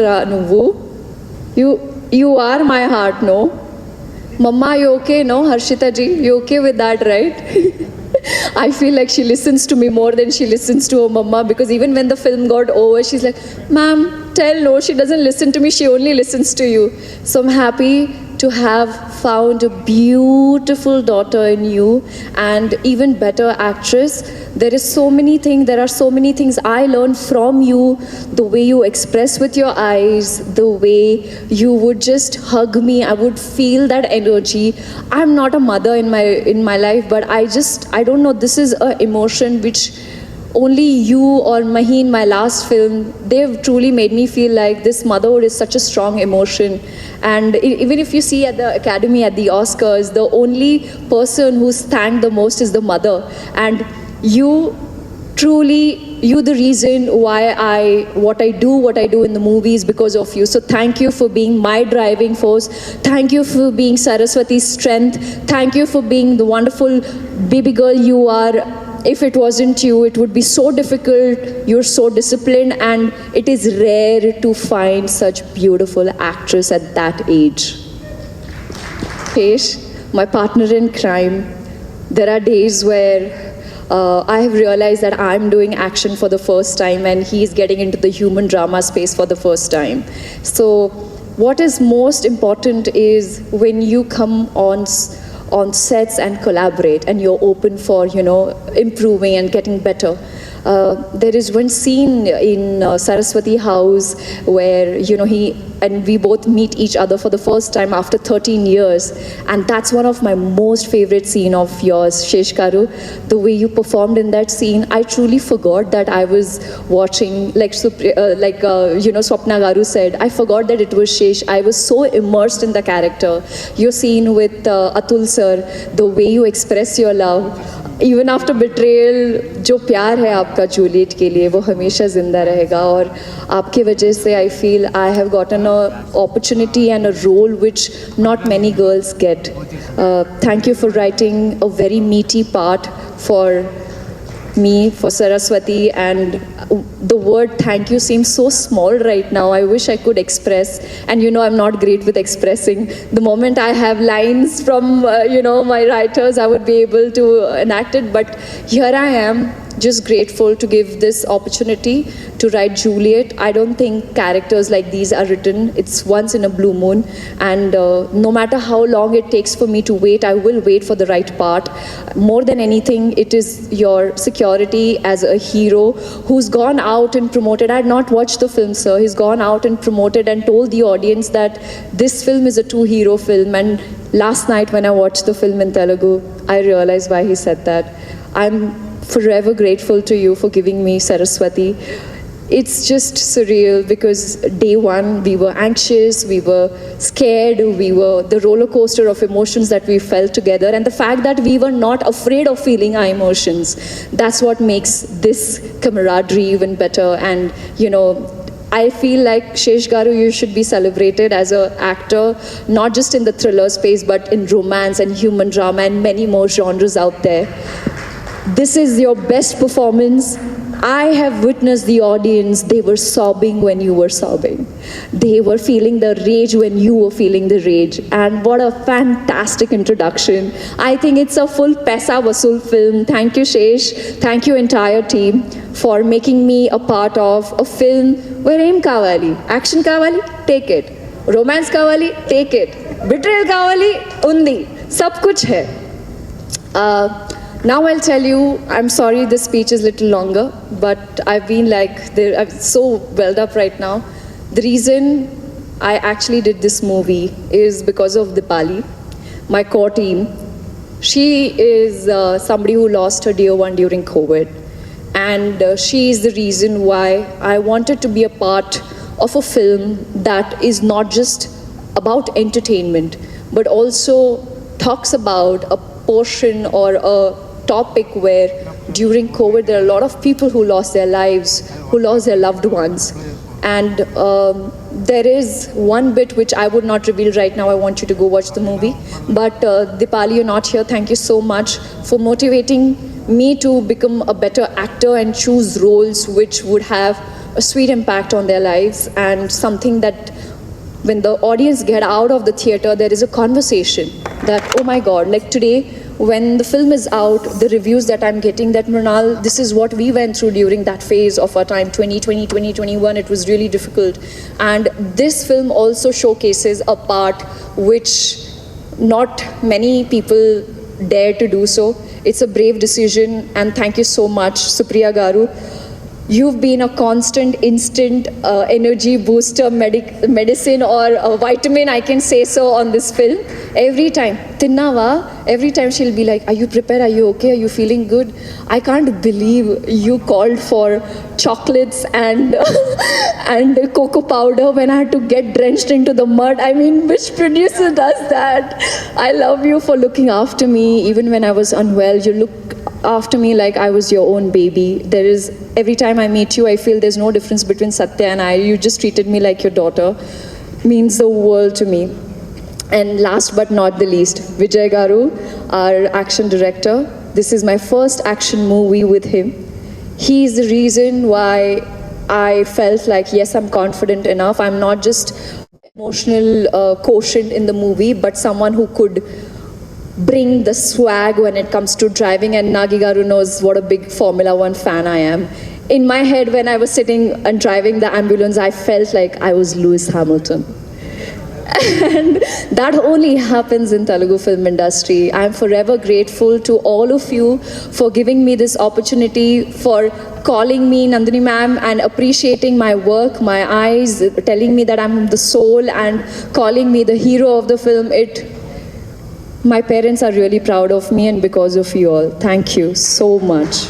Nuvu, you are my heart, no? Mama, you okay, no? Harshita ji, you okay with that, right? I feel like she listens to me more than she listens to her mama, because even when the film got over, she's like, ma'am, tell no, she doesn't listen to me, she only listens to you. So I'm happy to have found a beautiful daughter in you, and even better actress. There are so many things I learned from you, the way you express with your eyes, the way you would just hug me, I would feel that energy. I'm not a mother in my life, but I don't know, this is an emotion which only you or Maheen, my last film, they've truly made me feel like this motherhood is such a strong emotion. And even if you see at the Academy, at the Oscars, the only person who's thanked the most is the mother. And you the reason why what I do in the movies because of you. So thank you for being my driving force. Thank you for being Saraswati's strength. Thank you for being the wonderful baby girl you are. If it wasn't you, it would be so difficult. You're so disciplined, and it is rare to find such beautiful actress at that age. Pesh, my partner in crime, there are days where I have realized that I'm doing action for the first time and he's getting into the human drama space for the first time. So what is most important is when you come on sets and collaborate and you're open for, improving and getting better. There is one scene in Saraswati House where, we both meet each other for the first time after 13 years. And that's one of my most favorite scene of yours, Shesh Garu. The way you performed in that scene, I truly forgot that I was watching, Swapna Garu said, I forgot that it was Shesh. I was so immersed in the character. Your scene with Atul sir, the way you express your love, even after betrayal, जो प्यार है आपका Juliet के लिए वो हमेशा जिंदा रहेगा और आपके वजह से I feel I have gotten an opportunity and a role which not many girls get. Thank you for writing a very meaty part for me, for Saraswati, and the word thank you seems so small right now. I wish I could express, and I'm not great with expressing. The moment I have lines from my writers, I would be able to enact it, but here I am, just grateful to give this opportunity to write Juliet. I don't think characters like these are written. It's once in a blue moon, and no matter how long it takes for me to wait, I will wait for the right part. More than anything, it is your security as a hero who's gone out and promoted. I had not watched the film, sir. He's gone out and promoted and told the audience that this film is a two-hero film. And last night when I watched the film in Telugu, I realized why he said that. I'm forever grateful to you for giving me Saraswati. It's just surreal because day one we were anxious, we were scared, we were the roller coaster of emotions that we felt together, and the fact that we were not afraid of feeling our emotions, that's what makes this camaraderie even better. And I feel like Shesh Garu, you should be celebrated as an actor, not just in the thriller space, but in romance and human drama and many more genres out there. This is your best performance. I have witnessed the audience. They were sobbing when you were sobbing. They were feeling the rage when you were feeling the rage. And what a fantastic introduction. I think it's a full Paisa Vasool film. Thank you, Shesh. Thank you, entire team, for making me a part of a film where aim kawali, action kawali, take it. Romance kawali, take it. Betrayal kawali, undi. Sab kuch hai. Now I'll tell you, I'm sorry this speech is a little longer, but I've been I'm so welled up right now. The reason I actually did this movie is because of Dipali, my core team. She is somebody who lost her dear one during COVID. And she is the reason why I wanted to be a part of a film that is not just about entertainment, but also talks about a portion or a topic where during COVID there are a lot of people who lost their lives, who lost their loved ones. And there is one bit which I would not reveal right now. I want you to go watch the movie. But Dipali, you're not here. Thank you so much for motivating me to become a better actor and choose roles which would have a sweet impact on their lives, and something that when the audience get out of the theater, there is a conversation that, oh my God, like today, when the film is out, the reviews that I'm getting, that Mrinal, this is what we went through during that phase of our time, 2020, 2021, it was really difficult. And this film also showcases a part which not many people dare to do so. It's a brave decision, and thank you so much, Supriya Garu. You've been a constant, instant energy booster, medicine or a vitamin, I can say so, on this film. Every time, Tinnava, every time she'll be like, are you prepared? Are you okay? Are you feeling good? I can't believe you called for chocolates and, and cocoa powder when I had to get drenched into the mud. I mean, which producer does that? I love you for looking after me. Even when I was unwell, you look after me like I was your own baby. There is, every time I meet you, I feel there's no difference between Satya and I. You just treated me like your daughter. Means the world to me. And last but not the least, Vijay Garu, our action director. This is my first action movie with him. He is the reason why I felt like, yes, I'm confident enough. I'm not just emotional quotient in the movie, but someone who could bring the swag when it comes to driving, and Nagi Garu knows what a big Formula One fan I am. In my head, when I was sitting and driving the ambulance, I felt like I was Lewis Hamilton. And that only happens in Telugu film industry. I am forever grateful to all of you for giving me this opportunity, for calling me Nandini ma'am and appreciating my work, my eyes, telling me that I'm the soul and calling me the hero of the film. My parents are really proud of me, and because of you all. Thank you so much.